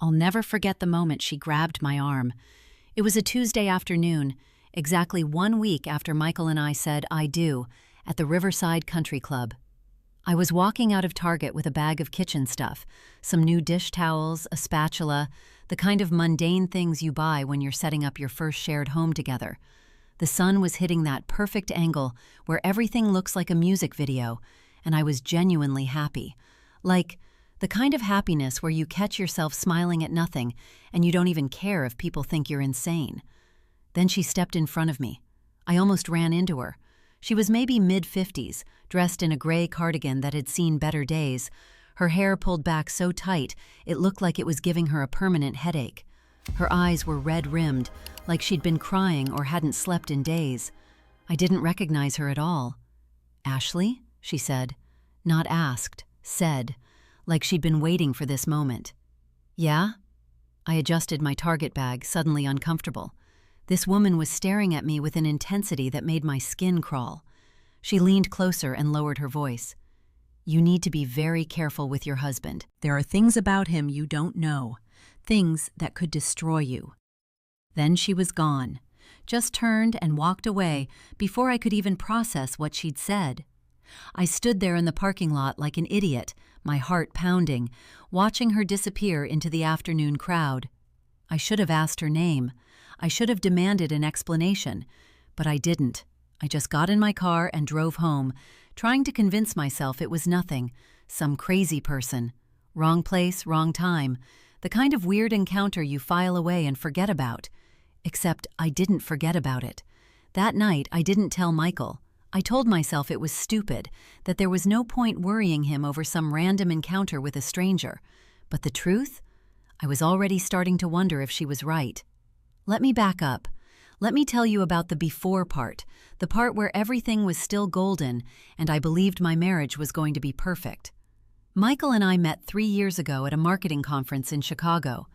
I'll never forget the moment she grabbed my arm. It was a Tuesday afternoon, exactly 1 week after Michael and I said "I do" at the Riverside Country Club. I was walking out of Target with a bag of kitchen stuff, some new dish towels, a spatula, the kind of mundane things you buy when you're setting up your first shared home together. The sun was hitting that perfect angle where everything looks like a music video, and I was genuinely happy. Like, the kind of happiness where you catch yourself smiling at nothing and you don't even care if people think you're insane. Then she stepped in front of me. I almost ran into her. She was maybe mid-50s, dressed in a gray cardigan that had seen better days. Her hair pulled back so tight it looked like it was giving her a permanent headache. Her eyes were red-rimmed, like she'd been crying or hadn't slept in days. I didn't recognize her at all. "Ashley?" she said. Not asked, said, like she'd been waiting for this moment. "Yeah?" I adjusted my Target bag, suddenly uncomfortable. This woman was staring at me with an intensity that made my skin crawl. She leaned closer and lowered her voice. "You need to be very careful with your husband. There are things about him you don't know, things that could destroy you." Then she was gone, just turned and walked away before I could even process what she'd said. I stood there in the parking lot like an idiot, my heart pounding, watching her disappear into the afternoon crowd. I should have asked her name. I should have demanded an explanation, but I didn't. I just got in my car and drove home, trying to convince myself it was nothing, some crazy person. Wrong place, wrong time. The kind of weird encounter you file away and forget about. Except I didn't forget about it. That night, I didn't tell Michael. I told myself it was stupid, that there was no point worrying him over some random encounter with a stranger. But the truth? I was already starting to wonder if she was right. Let me back up. Let me tell you about the before part, the part where everything was still golden and I believed my marriage was going to be perfect. Michael and I met 3 years ago at a marketing conference in Chicago.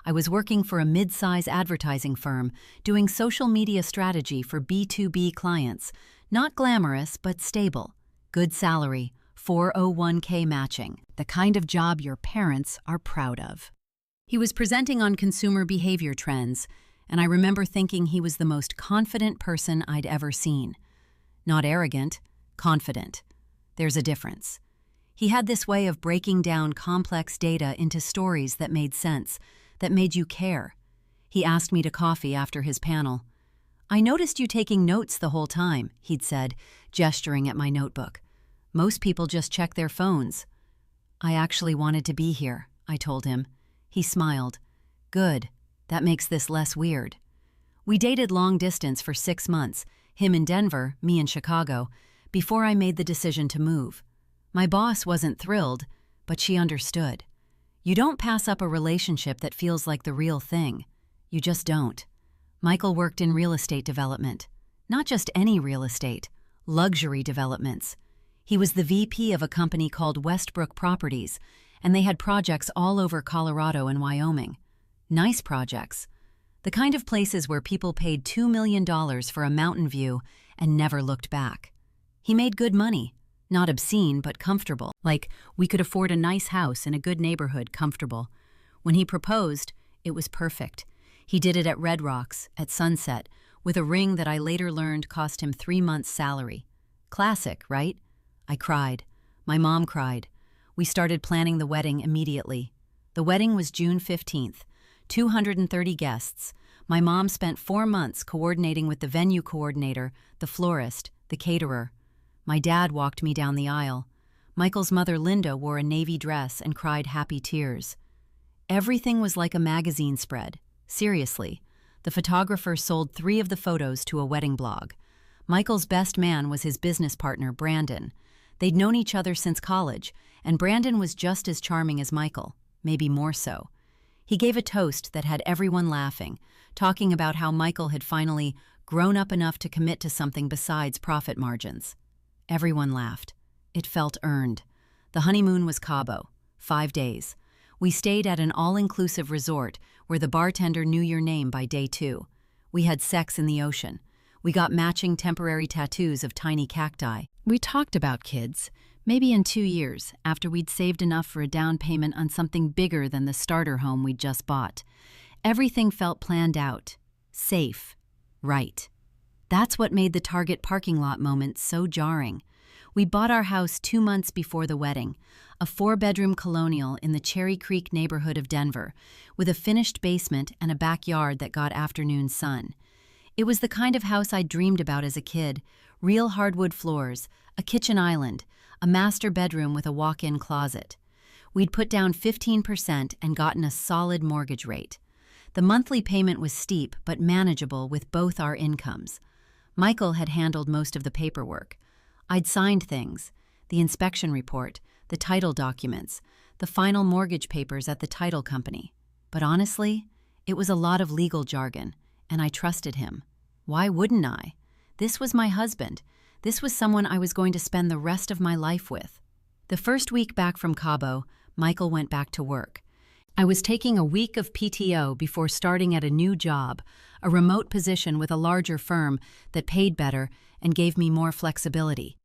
I was working for a mid-size advertising firm, doing social media strategy for B2B clients. Not glamorous, but stable. Good salary, 401k matching, the kind of job your parents are proud of. He was presenting on consumer behavior trends, and I remember thinking he was the most confident person I'd ever seen. Not arrogant, confident. There's a difference. He had this way of breaking down complex data into stories that made sense, that made you care. He asked me to coffee after his panel. "I noticed you taking notes the whole time," he'd said, gesturing at my notebook. "Most people just check their phones." "I actually wanted to be here," I told him. He smiled. "Good. That makes this less weird." We dated long distance for 6 months, him in Denver, me in Chicago, before I made the decision to move. My boss wasn't thrilled, but she understood. You don't pass up a relationship that feels like the real thing. You just don't. Michael worked in real estate development. Not just any real estate, luxury developments. He was the VP of a company called Westbrook Properties, and they had projects all over Colorado and Wyoming. Nice projects. The kind of places where people paid $2 million for a mountain view and never looked back. He made good money. Not obscene, but comfortable. Like, we could afford a nice house in a good neighborhood, comfortable. When he proposed, it was perfect. He did it at Red Rocks, at sunset, with a ring that I later learned cost him 3 months' salary. Classic, right? I cried. My mom cried. We started planning the wedding immediately. The wedding was June 15th. 230 guests. My mom spent 4 months coordinating with the venue coordinator, the florist, the caterer. My dad walked me down the aisle. Michael's mother, Linda, wore a navy dress and cried happy tears. Everything was like a magazine spread. Seriously. The photographer sold 3 of the photos to a wedding blog. Michael's best man was his business partner, Brandon. They'd known each other since college, and Brandon was just as charming as Michael, maybe more so. He gave a toast that had everyone laughing, talking about how Michael had finally grown up enough to commit to something besides profit margins. Everyone laughed. It felt earned. The honeymoon was Cabo, 5 days. We stayed at an all-inclusive resort where the bartender knew your name by day 2. We had sex in the ocean. We got matching temporary tattoos of tiny cacti. We talked about kids, Maybe in 2 years, after we'd saved enough for a down payment on something bigger than the starter home we'd just bought. Everything felt planned out, safe, right. That's what made the Target parking lot moment so jarring. We bought our house 2 months before the wedding, a 4-bedroom colonial in the Cherry Creek neighborhood of Denver, with a finished basement and a backyard that got afternoon sun. It was the kind of house I dreamed about as a kid: real hardwood floors, a kitchen island, a master bedroom with a walk-in closet. We'd put down 15% and gotten a solid mortgage rate. The monthly payment was steep but manageable with both our incomes. Michael had handled most of the paperwork. I'd signed things: the inspection report, the title documents, the final mortgage papers at the title company. But honestly, it was a lot of legal jargon, and I trusted him. Why wouldn't I? This was my husband. This was someone I was going to spend the rest of my life with. The first week back from Cabo, Michael went back to work. I was taking a week of PTO before starting at a new job, a remote position with a larger firm that paid better and gave me more flexibility.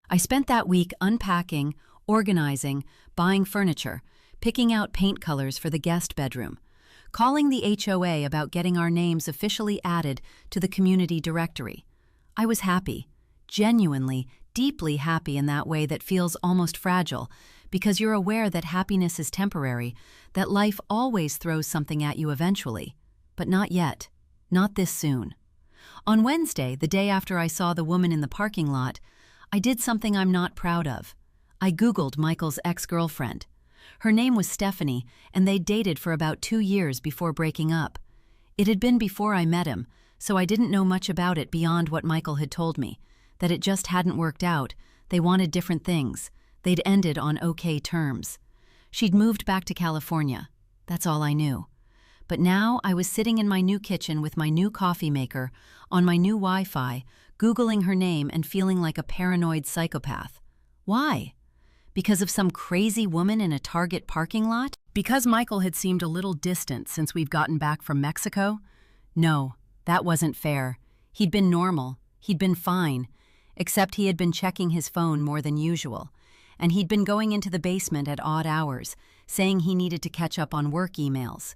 I spent that week unpacking, organizing, buying furniture, picking out paint colors for the guest bedroom, calling the HOA about getting our names officially added to the community directory. I was happy, genuinely, deeply happy in that way that feels almost fragile, because you're aware that happiness is temporary, that life always throws something at you eventually. But not yet. Not this soon. On Wednesday, the day after I saw the woman in the parking lot, I did something I'm not proud of. I Googled Michael's ex-girlfriend. Her name was Stephanie, and they dated for about 2 years before breaking up. It had been before I met him, so I didn't know much about it beyond what Michael had told me, that it just hadn't worked out. They wanted different things. They'd ended on okay terms. She'd moved back to California. That's all I knew. But now I was sitting in my new kitchen with my new coffee maker, on my new Wi-Fi, Googling her name and feeling like a paranoid psychopath. Why? Because of some crazy woman in a Target parking lot? Because Michael had seemed a little distant since we've gotten back from Mexico? No, that wasn't fair. He'd been normal. He'd been fine. Except he had been checking his phone more than usual. And he'd been going into the basement at odd hours, saying he needed to catch up on work emails.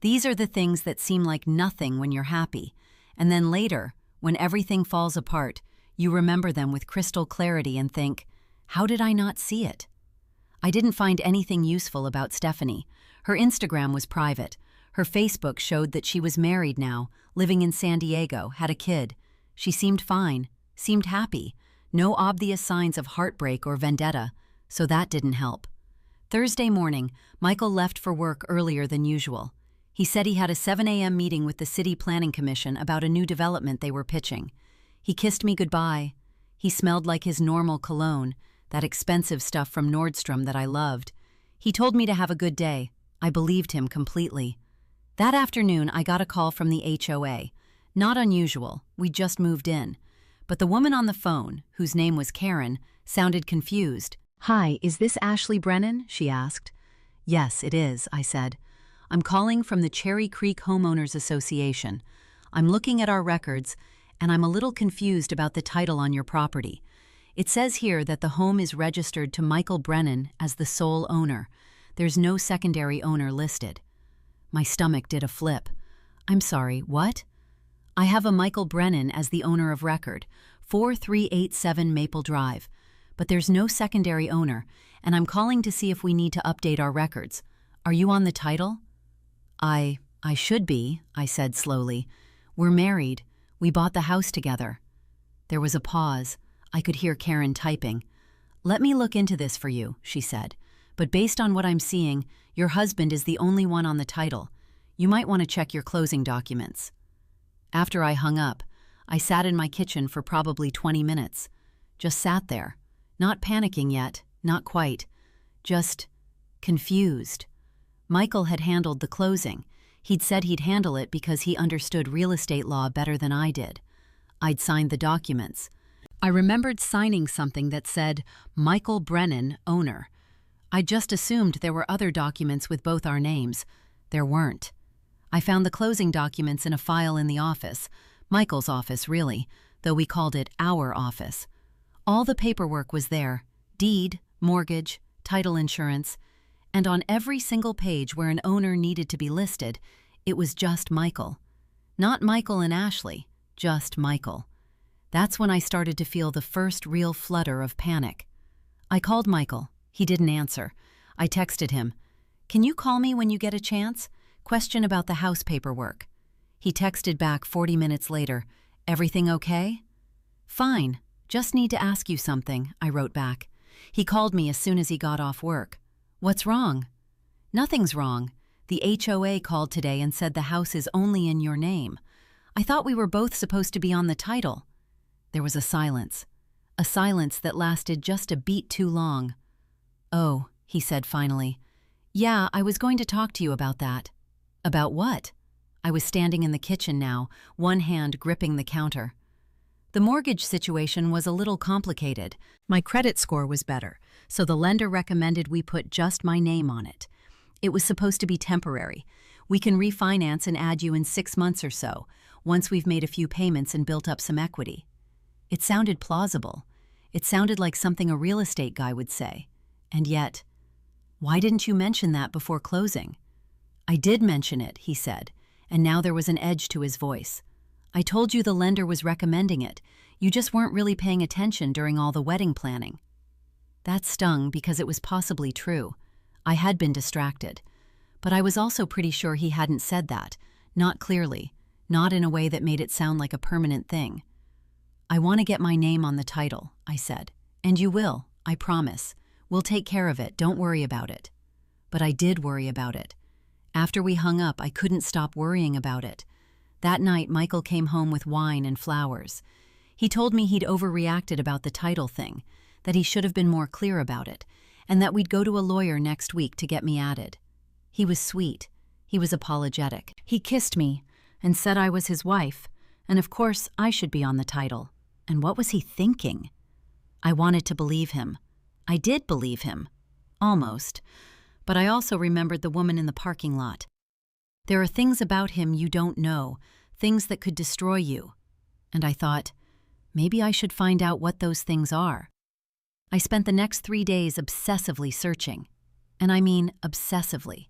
These are the things that seem like nothing when you're happy. And then later, when everything falls apart, you remember them with crystal clarity and think, how did I not see it? I didn't find anything useful about Stephanie. Her Instagram was private. Her Facebook showed that she was married now, living in San Diego, had a kid. She seemed fine, seemed happy. No obvious signs of heartbreak or vendetta, so that didn't help. Thursday morning, Michael left for work earlier than usual. He said he had a 7 a.m. meeting with the City Planning Commission about a new development they were pitching. He kissed me goodbye. He smelled like his normal cologne, that expensive stuff from Nordstrom that I loved. He told me to have a good day. I believed him completely. That afternoon, I got a call from the HOA. Not unusual, we just moved in. But the woman on the phone, whose name was Karen, sounded confused. "Hi, is this Ashley Brennan?" she asked. "Yes, it is," I said. "I'm calling from the Cherry Creek Homeowners Association. I'm looking at our records, and I'm a little confused about the title on your property. It says here that the home is registered to Michael Brennan as the sole owner. There's no secondary owner listed." My stomach did a flip. "I'm sorry, what?" "I have a Michael Brennan as the owner of record, 4387 Maple Drive. But there's no secondary owner, and I'm calling to see if we need to update our records. Are you on the title?" I should be," I said slowly. "We're married. We bought the house together." There was a pause. I could hear Karen typing. "Let me look into this for you," she said. "But based on what I'm seeing, your husband is the only one on the title. You might want to check your closing documents." After I hung up, I sat in my kitchen for probably 20 minutes. Just sat there. Not panicking yet, not quite. Just confused. Michael had handled the closing. He'd said he'd handle it because he understood real estate law better than I did. I'd signed the documents. I remembered signing something that said, Michael Brennan, owner. I just assumed there were other documents with both our names. There weren't. I found the closing documents in a file in the office. Michael's office, really, though we called it our office. All the paperwork was there, deed, mortgage, title insurance, and on every single page where an owner needed to be listed, it was just Michael. Not Michael and Ashley, just Michael. That's when I started to feel the first real flutter of panic. I called Michael. He didn't answer. I texted him, "Can you call me when you get a chance? Question about the house paperwork." He texted back 40 minutes later, "Everything okay?" "Fine. Just need to ask you something," I wrote back. He called me as soon as he got off work. "What's wrong?" "Nothing's wrong. The HOA called today and said the house is only in your name. I thought we were both supposed to be on the title." There was a silence that lasted just a beat too long. "Oh," he said finally. "Yeah, I was going to talk to you about that." "About what?" I was standing in the kitchen now, one hand gripping the counter. The mortgage situation was a little complicated. My credit score was better, so the lender recommended we put just my name on it. It was supposed to be temporary. We can refinance and add you in 6 months or so, once we've made a few payments and built up some equity. It sounded plausible. It sounded like something a real estate guy would say. And yet, "Why didn't you mention that before closing?" "I did mention it," he said, and now there was an edge to his voice. "I told you the lender was recommending it. You just weren't really paying attention during all the wedding planning." That stung because it was possibly true. I had been distracted. But I was also pretty sure he hadn't said that, not clearly, not in a way that made it sound like a permanent thing. "I want to get my name on the title," I said. "And you will, I promise. We'll take care of it, don't worry about it." But I did worry about it. After we hung up, I couldn't stop worrying about it. That night, Michael came home with wine and flowers. He told me he'd overreacted about the title thing, that he should have been more clear about it, and that we'd go to a lawyer next week to get me added. He was sweet. He was apologetic. He kissed me and said I was his wife, and of course I should be on the title. And what was he thinking? I wanted to believe him. I did believe him. Almost. But I also remembered the woman in the parking lot. There are things about him you don't know, things that could destroy you. And I thought, maybe I should find out what those things are. I spent the next 3 days obsessively searching. And I mean obsessively.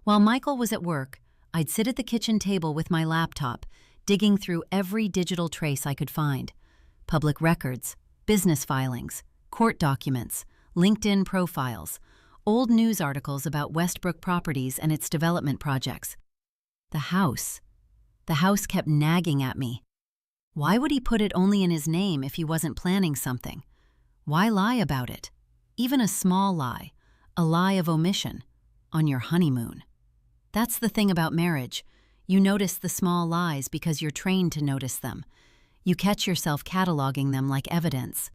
While Michael was at work, I'd sit at the kitchen table with my laptop, digging through every digital trace I could find. Public records, business filings, court documents, LinkedIn profiles, old news articles about Westbrook Properties and its development projects. The house kept nagging at me. Why would he put it only in his name if he wasn't planning something? Why lie about it? Even a small lie, a lie of omission, on your honeymoon. That's the thing about marriage. You notice the small lies because you're trained to notice them. You catch yourself cataloging them like evidence.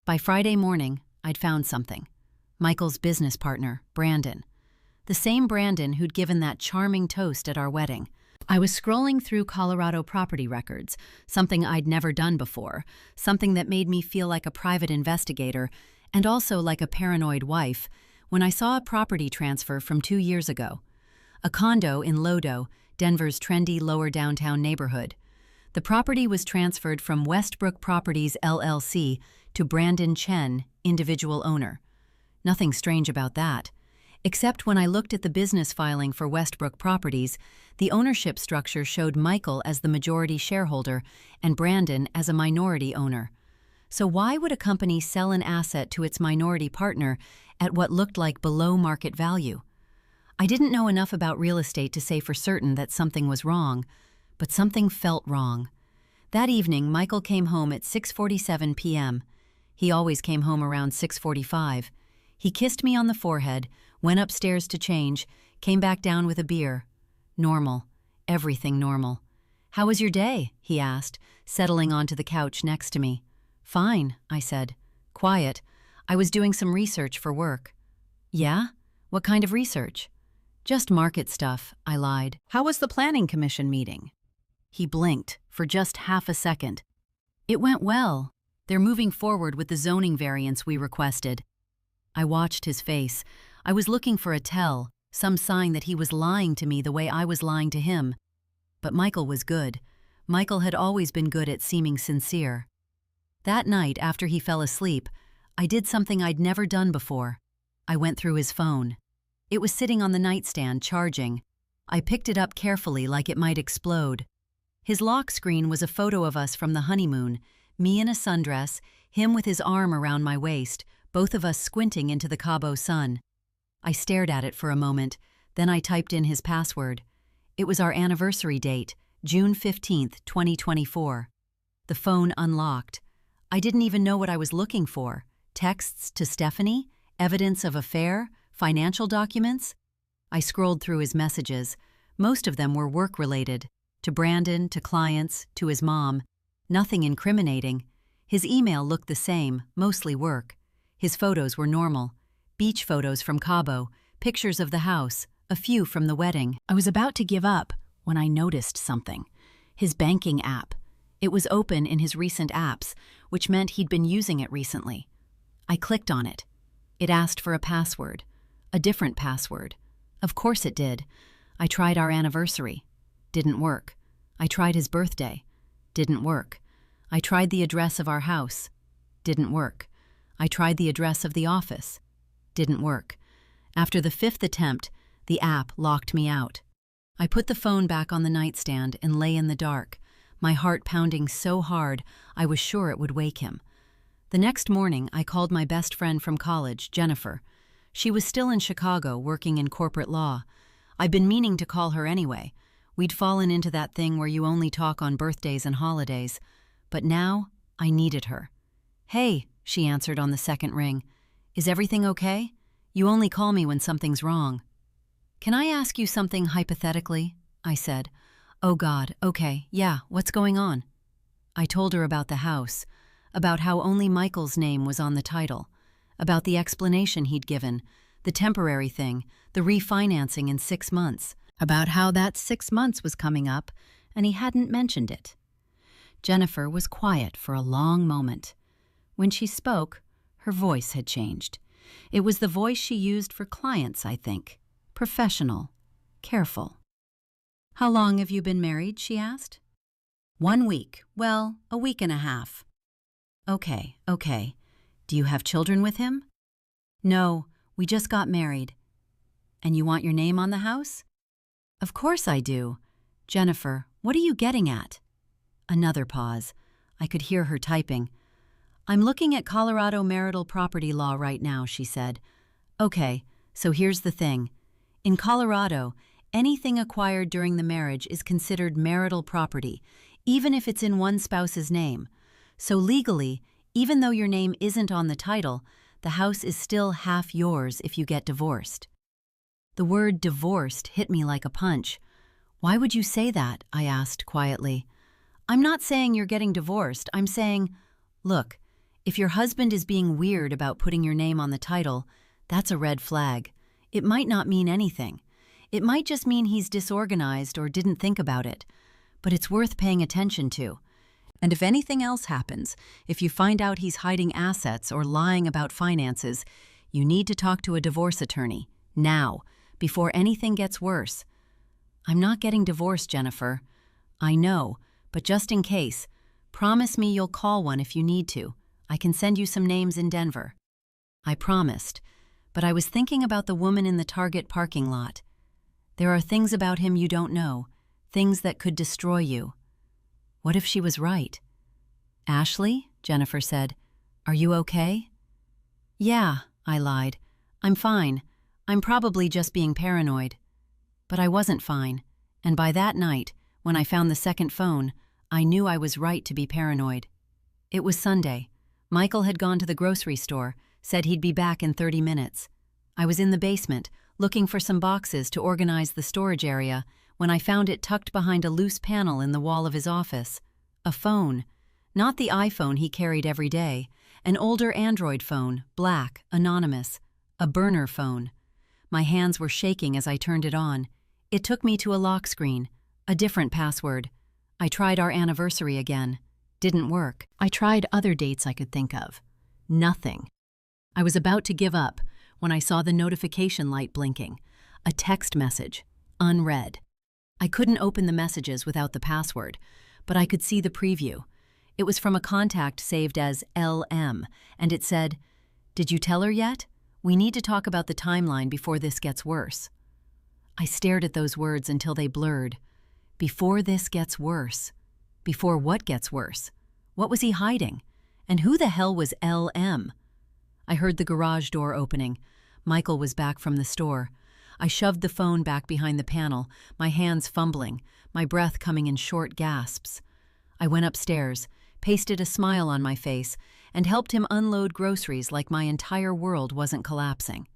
By Friday morning, I'd found something. Michael's business partner, Brandon. The same Brandon who'd given that charming toast at our wedding. I was scrolling through Colorado property records, something I'd never done before, something that made me feel like a private investigator and also like a paranoid wife, when I saw a property transfer from 2 years ago. A condo in Lodo, Denver's trendy lower downtown neighborhood. The property was transferred from Westbrook Properties LLC to Brandon Chen, individual owner. Nothing strange about that. Except when I looked at the business filing for Westbrook Properties, the ownership structure showed Michael as the majority shareholder and Brandon as a minority owner. So why would a company sell an asset to its minority partner at what looked like below market value? I didn't know enough about real estate to say for certain that something was wrong, but something felt wrong. That evening, Michael came home at 6:47 p.m. He always came home around 6:45. He kissed me on the forehead, went upstairs to change, came back down with a beer. Normal. Everything normal. "How was your day?" he asked, settling onto the couch next to me. "Fine," I said. "Quiet. I was doing some research for work." "Yeah? What kind of research?" "Just market stuff," I lied. "How was the planning commission meeting?" He blinked for just half a second. "It went well. They're moving forward with the zoning variance we requested." I watched his face. I was looking for a tell, some sign that he was lying to me the way I was lying to him. But Michael was good. Michael had always been good at seeming sincere. That night, after he fell asleep, I did something I'd never done before. I went through his phone. It was sitting on the nightstand, charging. I picked it up carefully like it might explode. His lock screen was a photo of us from the honeymoon, me in a sundress, him with his arm around my waist, both of us squinting into the Cabo sun. I stared at it for a moment, then I typed in his password. It was our anniversary date, June 15th, 2024. The phone unlocked. I didn't even know what I was looking for. Texts to Stephanie? Evidence of affair? Financial documents? I scrolled through his messages. Most of them were work-related. To Brandon, to clients, to his mom. Nothing incriminating. His email looked the same, mostly work. His photos were normal. Beach photos from Cabo, pictures of the house, a few from the wedding. I was about to give up when I noticed something. His banking app. It was open in his recent apps, which meant he'd been using it recently. I clicked on it. It asked for a password. A different password. Of course it did. I tried our anniversary. Didn't work. I tried his birthday. Didn't work. I tried the address of our house. Didn't work. I tried the address of the office. Didn't work. After the 5th attempt, the app locked me out. I put the phone back on the nightstand and lay in the dark, my heart pounding so hard I was sure it would wake him. The next morning, I called my best friend from college, Jennifer. She was still in Chicago, working in corporate law. I'd been meaning to call her anyway. We'd fallen into that thing where you only talk on birthdays and holidays. But now, I needed her. "Hey," she answered on the second ring. "Is everything okay? You only call me when something's wrong." "Can I ask you something hypothetically?" I said. "Oh God, okay, yeah, what's going on?" I told her about the house, about how only Michael's name was on the title, about the explanation he'd given, the temporary thing, the refinancing in 6 months, about how that 6 months was coming up and he hadn't mentioned it. Jennifer was quiet for a long moment. When she spoke, her voice had changed. It was the voice she used for clients, I think. Professional, careful. "How long have you been married?" she asked. "1 week. Well, a week and a half." Okay. Do you have children with him?" "No, we just got married." "And you want your name on the house?" "Of course I do." "Jennifer, what are you getting at?" Another pause. I could hear her typing. "I'm looking at Colorado marital property law right now," she said. "Okay, so here's the thing. In Colorado, anything acquired during the marriage is considered marital property, even if it's in one spouse's name. So legally, even though your name isn't on the title, the house is still half yours if you get divorced." The word divorced hit me like a punch. "Why would you say that?" I asked quietly. "I'm not saying you're getting divorced. I'm saying, look, if your husband is being weird about putting your name on the title, that's a red flag. It might not mean anything. It might just mean he's disorganized or didn't think about it. But it's worth paying attention to. And if anything else happens, if you find out he's hiding assets or lying about finances, you need to talk to a divorce attorney, now, before anything gets worse." "I'm not getting divorced, Jennifer." "I know, but just in case, promise me you'll call one if you need to. I can send you some names in Denver." I promised, but I was thinking about the woman in the Target parking lot. There are things about him you don't know, things that could destroy you. What if she was right? "Ashley," Jennifer said, "are you okay?" "Yeah," I lied. "I'm fine. I'm probably just being paranoid." But I wasn't fine, and by that night, when I found the second phone, I knew I was right to be paranoid. It was Sunday. Michael had gone to the grocery store, said he'd be back in 30 minutes. I was in the basement, looking for some boxes to organize the storage area, when I found it tucked behind a loose panel in the wall of his office. A phone. Not the iPhone he carried every day. An older Android phone, black, anonymous. A burner phone. My hands were shaking as I turned it on. It took me to a lock screen. A different password. I tried our anniversary again. Didn't work. I tried other dates I could think of. Nothing. I was about to give up when I saw the notification light blinking. A text message. Unread. I couldn't open the messages without the password, but I could see the preview. It was from a contact saved as LM, and it said, Did you tell her yet? We need to talk about the timeline before this gets worse. I stared at those words until they blurred. Before this gets worse. Before what gets worse? What was he hiding? And who the hell was LM? I heard the garage door opening. Michael was back from the store. I shoved the phone back behind the panel, my hands fumbling, my breath coming in short gasps. I went upstairs, pasted a smile on my face, and helped him unload groceries like my entire world wasn't collapsing.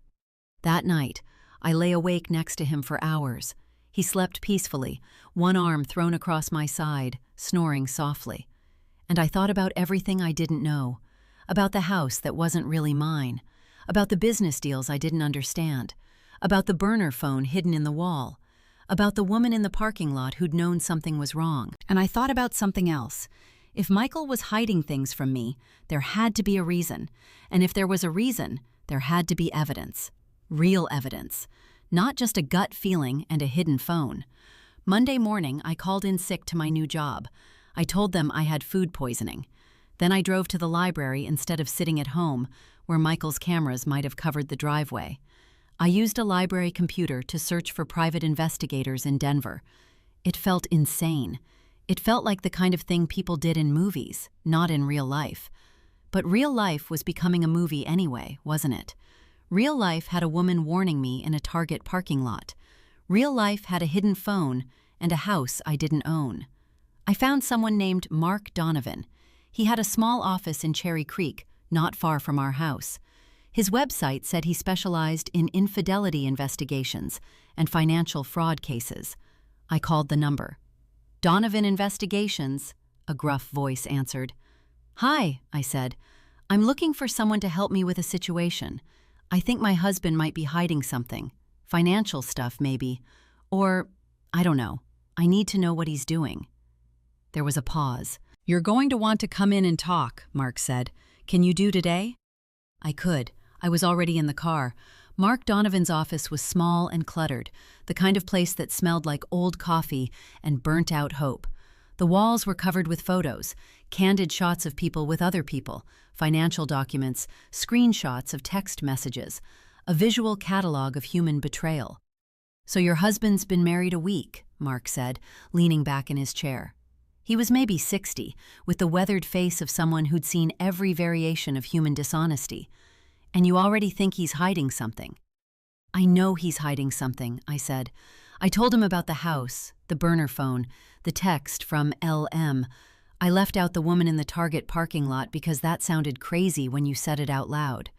That night, I lay awake next to him for hours. He slept peacefully, one arm thrown across my side, snoring softly. And I thought about everything I didn't know, about the house that wasn't really mine, about the business deals I didn't understand, about the burner phone hidden in the wall, about the woman in the parking lot who'd known something was wrong. And I thought about something else. If Michael was hiding things from me, there had to be a reason. And if there was a reason, there had to be evidence. Real evidence. Not just a gut feeling and a hidden phone. Monday morning, I called in sick to my new job. I told them I had food poisoning. Then I drove to the library instead of sitting at home, where Michael's cameras might have covered the driveway. I used a library computer to search for private investigators in Denver. It felt insane. It felt like the kind of thing people did in movies, not in real life. But real life was becoming a movie anyway, wasn't it? Real life had a woman warning me in a Target parking lot. Real life had a hidden phone and a house I didn't own. I found someone named Mark Donovan. He had a small office in Cherry Creek, not far from our house. His website said he specialized in infidelity investigations and financial fraud cases. I called the number. "Donovan Investigations," a gruff voice answered. "Hi," I said. "I'm looking for someone to help me with a situation. I think my husband might be hiding something. Financial stuff, maybe. Or, I don't know. I need to know what he's doing." There was a pause. "You're going to want to come in and talk," Mark said. "Can you do today?" I could. I was already in the car. Mark Donovan's office was small and cluttered, the kind of place that smelled like old coffee and burnt-out hope. The walls were covered with photos, candid shots of people with other people, financial documents, screenshots of text messages, a visual catalog of human betrayal. "So your husband's been married a week," Mark said, leaning back in his chair. He was maybe 60, with the weathered face of someone who'd seen every variation of human dishonesty. "And you already think he's hiding something?" "I know he's hiding something," I said. I told him about the house, the burner phone, the text from LM. I left out the woman in the Target parking lot because that sounded crazy when you said it out loud.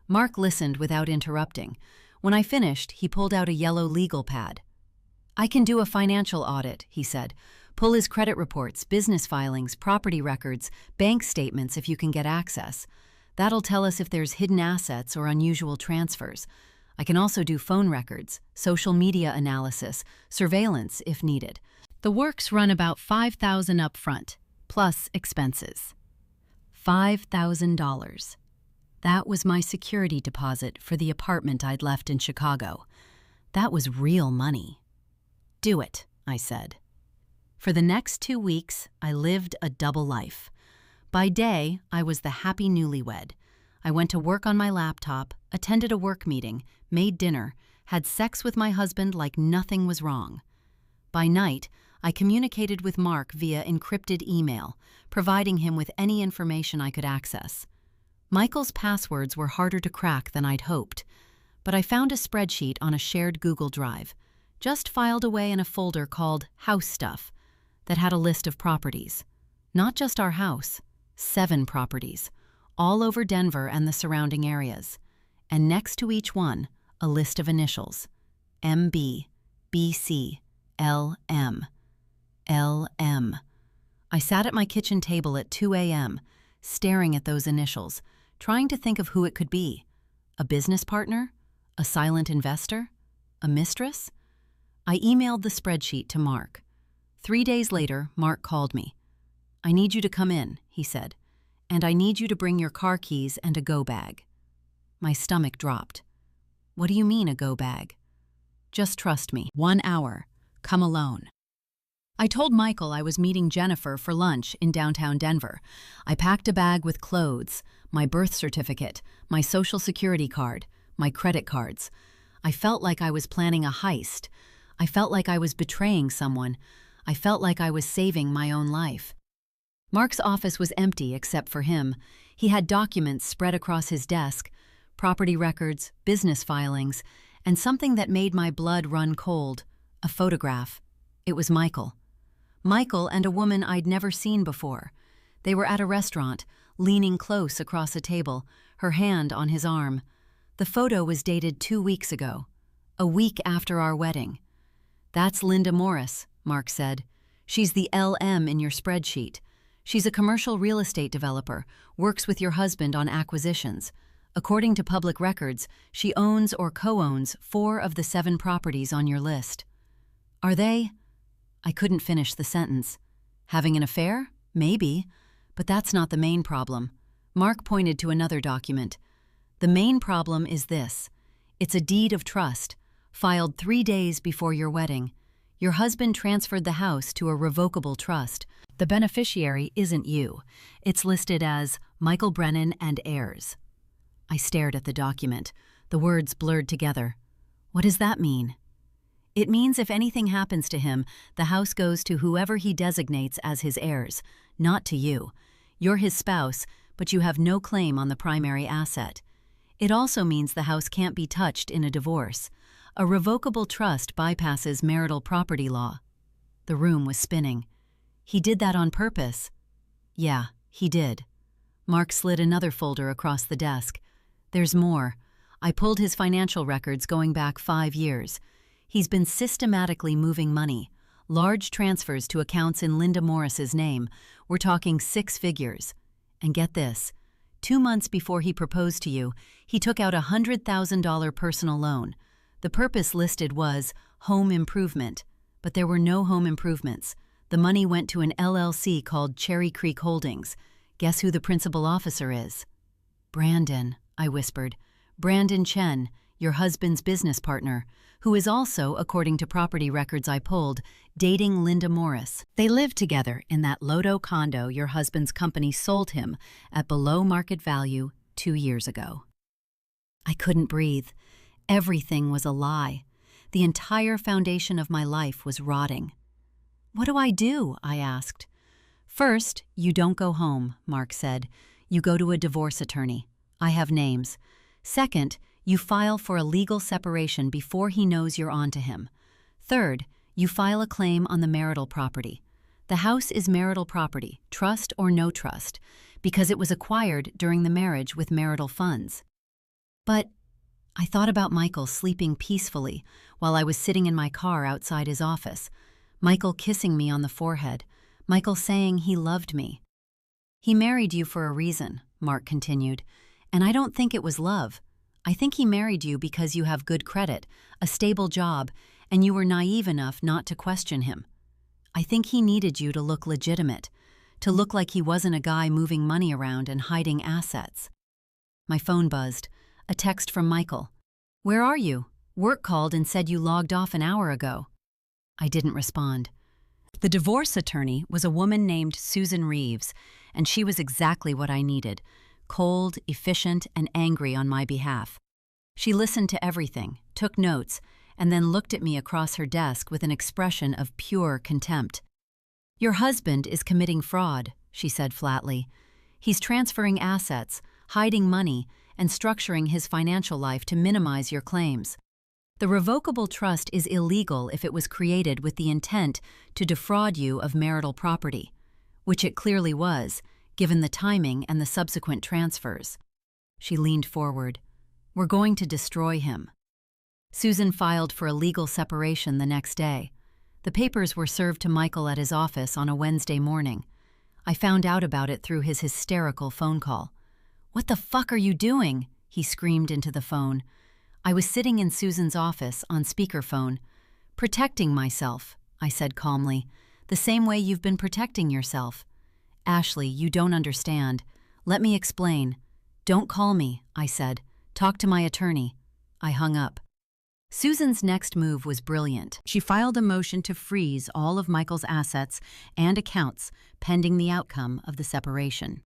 Mark listened without interrupting. When I finished, he pulled out a yellow legal pad. "I can do a financial audit," he said. "Pull his credit reports, business filings, property records, bank statements if you can get access. That'll tell us if there's hidden assets or unusual transfers. I can also do phone records, social media analysis, surveillance if needed. The works run about $5,000 up front, plus expenses." $5,000. That was my security deposit for the apartment I'd left in Chicago. That was real money. "Do it," I said. For the next 2 weeks, I lived a double life. By day, I was the happy newlywed. I went to work on my laptop, attended a work meeting, made dinner, had sex with my husband like nothing was wrong. By night, I communicated with Mark via encrypted email, providing him with any information I could access. Michael's passwords were harder to crack than I'd hoped, but I found a spreadsheet on a shared Google Drive, just filed away in a folder called House Stuff, that had a list of properties. Not just our house. 7 properties, all over Denver and the surrounding areas. And next to each one, a list of initials. MB, BC, LM. LM. I sat at my kitchen table at 2 a.m., staring at those initials, trying to think of who it could be. A business partner? A silent investor? A mistress? I emailed the spreadsheet to Mark. 3 days later, Mark called me. "I need you to come in," he said, "and I need you to bring your car keys and a go bag." My stomach dropped. "What do you mean, a go bag?" "Just trust me. 1 hour. Come alone." I told Michael I was meeting Jennifer for lunch in downtown Denver. I packed a bag with clothes, my birth certificate, my social security card, my credit cards. I felt like I was planning a heist. I felt like I was betraying someone. I felt like I was saving my own life. Mark's office was empty except for him. He had documents spread across his desk, property records, business filings, and something that made my blood run cold, a photograph. It was Michael. Michael and a woman I'd never seen before. They were at a restaurant, leaning close across a table, her hand on his arm. The photo was dated 2 weeks ago, a week after our wedding. "That's Linda Morris," Mark said. "She's the LM in your spreadsheet. She's a commercial real estate developer, works with your husband on acquisitions. According to public records, she owns or co-owns 4 of the 7 properties on your list." "Are they—" I couldn't finish the sentence. "Having an affair? Maybe. But that's not the main problem." Mark pointed to another document. "The main problem is this. It's a deed of trust, filed 3 days before your wedding. Your husband transferred the house to a revocable trust. The beneficiary isn't you. It's listed as Michael Brennan and heirs." I stared at the document. The words blurred together. "What does that mean?" "It means if anything happens to him, the house goes to whoever he designates as his heirs, not to you. You're his spouse, but you have no claim on the primary asset. It also means the house can't be touched in a divorce. A revocable trust bypasses marital property law." The room was spinning. "He did that on purpose." "Yeah, he did." Mark slid another folder across the desk. "There's more. I pulled his financial records going back 5 years. He's been systematically moving money, large transfers to accounts in Linda Morris's name. We're talking 6 figures. And get this, 2 months before he proposed to you, he took out a $100,000 personal loan. The purpose listed was home improvement, but there were no home improvements. The money went to an LLC called Cherry Creek Holdings. Guess who the principal officer is?" "Brandon," I whispered. "Brandon Chen, your husband's business partner, who is also, according to property records I pulled, dating Linda Morris. They lived together in that Lodo condo your husband's company sold him at below market value 2 years ago." I couldn't breathe. Everything was a lie. The entire foundation of my life was rotting. "What do I do?" I asked. "First, you don't go home," Mark said. "You go to a divorce attorney. I have names. Second, you file for a legal separation before he knows you're on to him. Third, you file a claim on the marital property. The house is marital property, trust or no trust, because it was acquired during the marriage with marital funds." "But—" I thought about Michael sleeping peacefully while I was sitting in my car outside his office. Michael kissing me on the forehead. Michael saying he loved me. "He married you for a reason," Mark continued, "and I don't think it was love. I think he married you because you have good credit, a stable job, and you were naive enough not to question him. I think he needed you to look legitimate, to look like he wasn't a guy moving money around and hiding assets." My phone buzzed. A text from Michael. "Where are you? Work called and said you logged off an hour ago." I didn't respond. The divorce attorney was a woman named Susan Reeves, and she was exactly what I needed. Cold, efficient, and angry on my behalf. She listened to everything, took notes, and then looked at me across her desk with an expression of pure contempt. "Your husband is committing fraud," she said flatly. "He's transferring assets, hiding money, and structuring his financial life to minimize your claims. The revocable trust is illegal if it was created with the intent to defraud you of marital property, which it clearly was, given the timing and the subsequent transfers." She leaned forward. "We're going to destroy him." Susan filed for a legal separation the next day. The papers were served to Michael at his office on a Wednesday morning. I found out about it through his hysterical phone call. "What the fuck are you doing?" he screamed into the phone. I was sitting in Susan's office on speakerphone. "Protecting myself," I said calmly, "the same way you've been protecting yourself." "Ashley, you don't understand. Let me explain." "Don't call me," I said. "Talk to my attorney." I hung up. Susan's next move was brilliant. She filed a motion to freeze all of Michael's assets and accounts pending the outcome of the separation.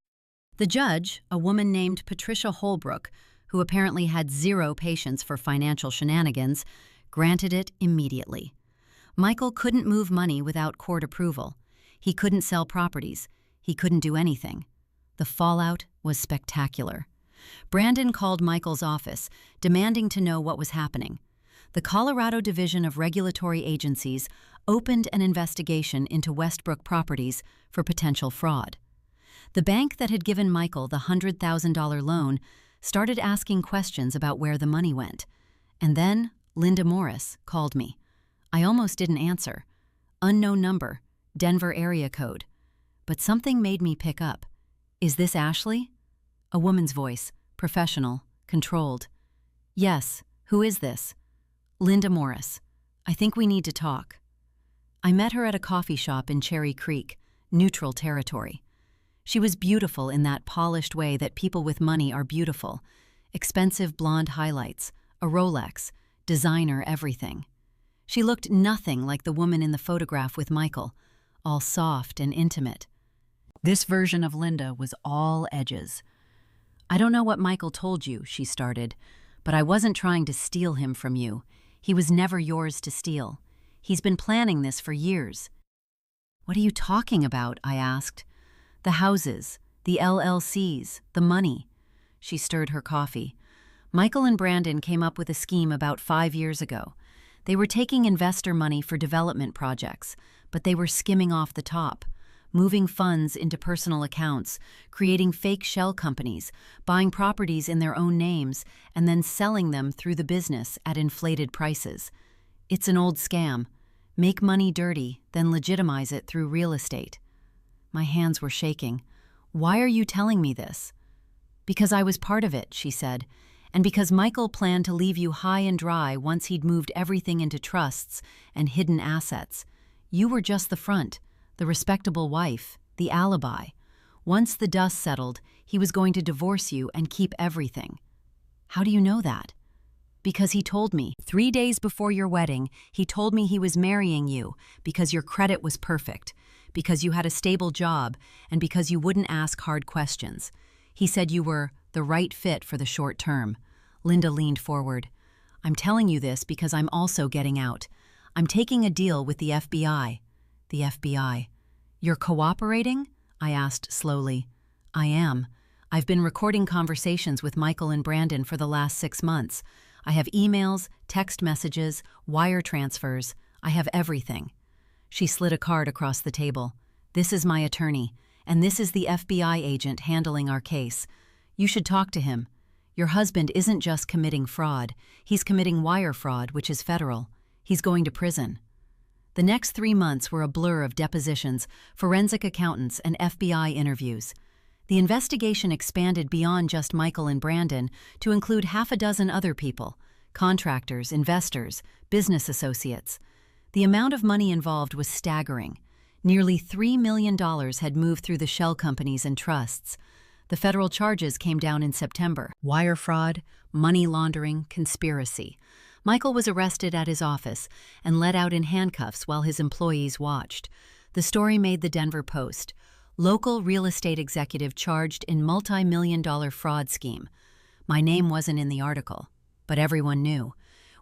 The judge, a woman named Patricia Holbrook, who apparently had zero patience for financial shenanigans, granted it immediately. Michael couldn't move money without court approval. He couldn't sell properties. He couldn't do anything. The fallout was spectacular. Brandon called Michael's office, demanding to know what was happening. The Colorado Division of Regulatory Agencies opened an investigation into Westbrook Properties for potential fraud. The bank that had given Michael the $100,000 loan started asking questions about where the money went. And then Linda Morris called me. I almost didn't answer. Unknown number, Denver area code. But something made me pick up. Is this Ashley? A woman's voice, professional, controlled. Yes, who is this? Linda Morris. I think we need to talk. I met her at a coffee shop in Cherry Creek, neutral territory. She was beautiful in that polished way that people with money are beautiful. Expensive blonde highlights, a Rolex, designer everything. She looked nothing like the woman in the photograph with Michael, all soft and intimate. This version of Linda was all edges. I don't know what Michael told you, she started, but I wasn't trying to steal him from you. He was never yours to steal. He's been planning this for years. What are you talking about? I asked. The houses, the LLCs, the money. She stirred her coffee. Michael and Brandon came up with a scheme about 5 years ago. They were taking investor money for development projects, but they were skimming off the top, moving funds into personal accounts, creating fake shell companies, buying properties in their own names, and then selling them through the business at inflated prices. It's an old scam. Make money dirty, then legitimize it through real estate. My hands were shaking. Why are you telling me this? Because I was part of it, she said, and because Michael planned to leave you high and dry once he'd moved everything into trusts and hidden assets. You were just the front, the respectable wife, the alibi. Once the dust settled, he was going to divorce you and keep everything. How do you know that? Because he told me. 3 days before your wedding, he told me he was marrying you because your credit was perfect, because you had a stable job, and because you wouldn't ask hard questions. He said you were the right fit for the short term. Linda leaned forward. I'm telling you this because I'm also getting out. I'm taking a deal with the FBI. The FBI. You're cooperating? I asked slowly. I am. I've been recording conversations with Michael and Brandon for the last 6 months. I have emails, text messages, wire transfers. I have everything. She slid a card across the table. This is my attorney, and this is the FBI agent handling our case. You should talk to him. Your husband isn't just committing fraud. He's committing wire fraud, which is federal. He's going to prison. The next 3 months were a blur of depositions, forensic accountants, and FBI interviews. The investigation expanded beyond just Michael and Brandon to include 6 other people, contractors, investors, business associates. The amount of money involved was staggering. Nearly $3 million had moved through the shell companies and trusts. The federal charges came down in September. Wire fraud, money laundering, conspiracy. Michael was arrested at his office and let out in handcuffs while his employees watched. The story made the Denver Post. Local real estate executive charged in multi-million-dollar fraud scheme. My name wasn't in the article, but everyone knew.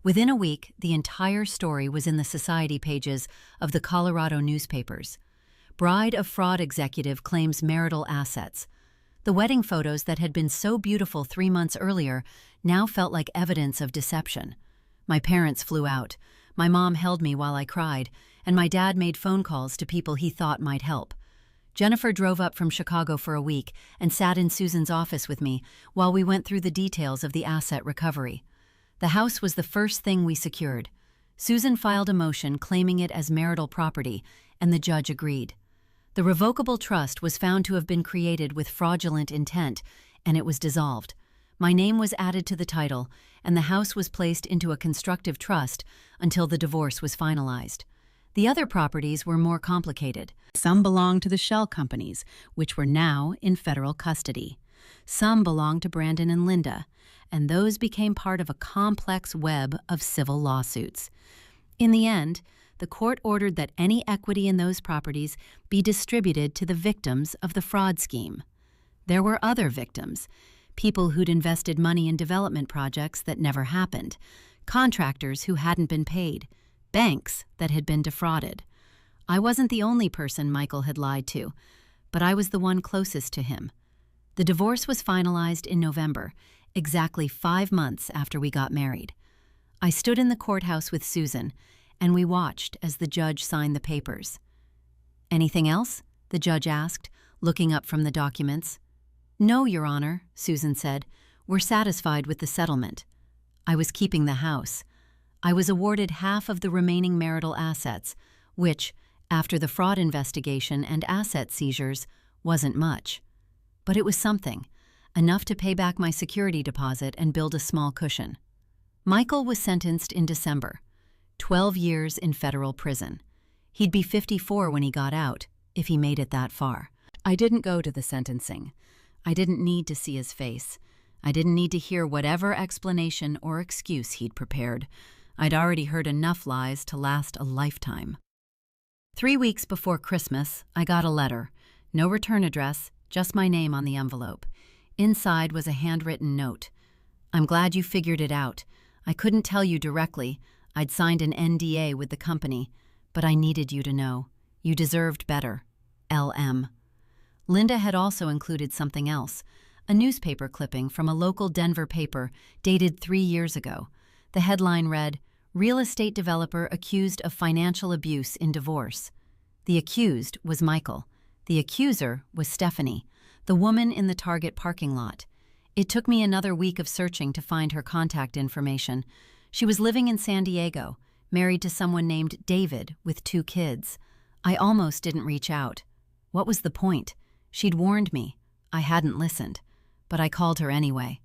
Within a week, the entire story was in the society pages of the Colorado newspapers. Bride of fraud executive claims marital assets. The wedding photos that had been so beautiful 3 months earlier now felt like evidence of deception. My parents flew out. My mom held me while I cried, and my dad made phone calls to people he thought might help. Jennifer drove up from Chicago for a week and sat in Susan's office with me while we went through the details of the asset recovery. The house was the first thing we secured. Susan filed a motion claiming it as marital property, and the judge agreed. The revocable trust was found to have been created with fraudulent intent, and it was dissolved. My name was added to the title, and the house was placed into a constructive trust until the divorce was finalized. The other properties were more complicated. Some belonged to the shell companies, which were now in federal custody. Some belonged to Brandon and Linda, and those became part of a complex web of civil lawsuits. In the end, the court ordered that any equity in those properties be distributed to the victims of the fraud scheme. There were other victims, people who'd invested money in development projects that never happened, contractors who hadn't been paid, banks that had been defrauded. I wasn't the only person Michael had lied to, but I was the one closest to him. The divorce was finalized in November, exactly 5 months after we got married. I stood in the courthouse with Susan, and we watched as the judge signed the papers. "Anything else?" the judge asked, looking up from the documents. "No, Your Honor," Susan said. "We're satisfied with the settlement." I was keeping the house. I was awarded half of the remaining marital assets, which, after the fraud investigation and asset seizures, wasn't much. But it was something, enough to pay back my security deposit and build a small cushion. Michael was sentenced in December, 12 years in federal prison. He'd be 54 when he got out, if he made it that far. I didn't go to the sentencing. I didn't need to see his face. I didn't need to hear whatever explanation or excuse he'd prepared. I'd already heard enough lies to last a lifetime. 3 weeks before Christmas, I got a letter. No return address, just my name on the envelope. Inside was a handwritten note. "I'm glad you figured it out. I couldn't tell you directly. I'd signed an NDA with the company, but I needed you to know. You deserved better. LM." Linda had also included something else, a newspaper clipping from a local Denver paper dated 3 years ago. The headline read, "Real estate developer accused of financial abuse in divorce." The accused was Michael. The accuser was Stephanie, the woman in the Target parking lot. It took me another week of searching to find her contact information. She was living in San Diego, married to someone named David with 2 kids. I almost didn't reach out. What was the point? She'd warned me. I hadn't listened, but I called her anyway.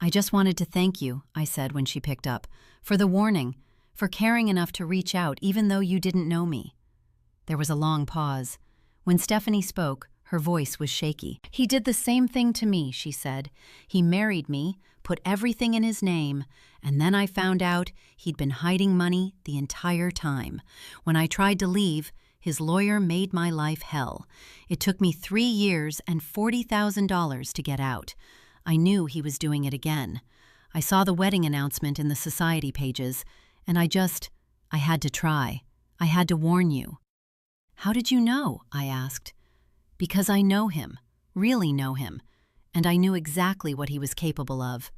"I just wanted to thank you," I said when she picked up, "for the warning, for caring enough to reach out even though you didn't know me." There was a long pause. When Stephanie spoke, her voice was shaky. "He did the same thing to me," she said. "He married me, put everything in his name, and then I found out he'd been hiding money the entire time. When I tried to leave, his lawyer made my life hell. It took me 3 years and $40,000 to get out. I knew he was doing it again. I saw the wedding announcement in the society pages, and I had to try. I had to warn you." "How did you know?" I asked. "Because I know him, really know him, and I knew exactly what he was capable of."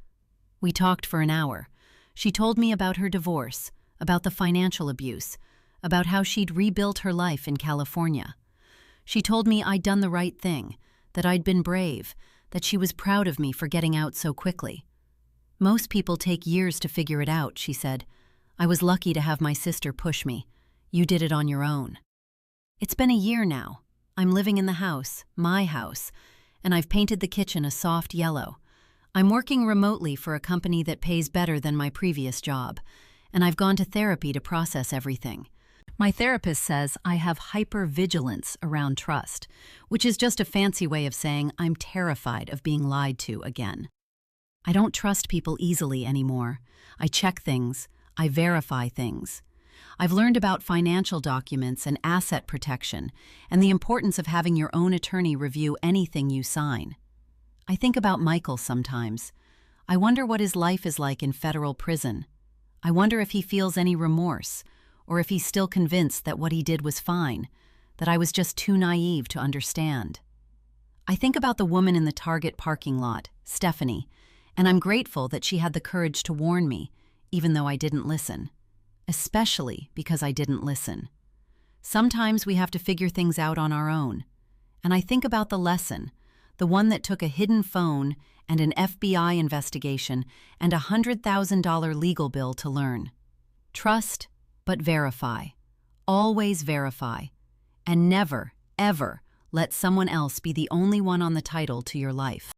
We talked for an hour. She told me about her divorce, about the financial abuse, about how she'd rebuilt her life in California. She told me I'd done the right thing, that I'd been brave, that she was proud of me for getting out so quickly. "Most people take years to figure it out," she said. "I was lucky to have my sister push me. You did it on your own." It's been a year now. I'm living in the house, my house, and I've painted the kitchen a soft yellow. I'm working remotely for a company that pays better than my previous job, and I've gone to therapy to process everything. My therapist says I have hypervigilance around trust, which is just a fancy way of saying I'm terrified of being lied to again. I don't trust people easily anymore. I check things. I verify things. I've learned about financial documents and asset protection and the importance of having your own attorney review anything you sign. I think about Michael sometimes. I wonder what his life is like in federal prison. I wonder if he feels any remorse, or if he's still convinced that what he did was fine, that I was just too naive to understand. I think about the woman in the Target parking lot, Stephanie, and I'm grateful that she had the courage to warn me, even though I didn't listen. Especially because I didn't listen. Sometimes we have to figure things out on our own. And I think about the lesson, the one that took a hidden phone and an FBI investigation and a $100,000 legal bill to learn. Trust, but verify. Always verify. And never, ever let someone else be the only one on the title to your life.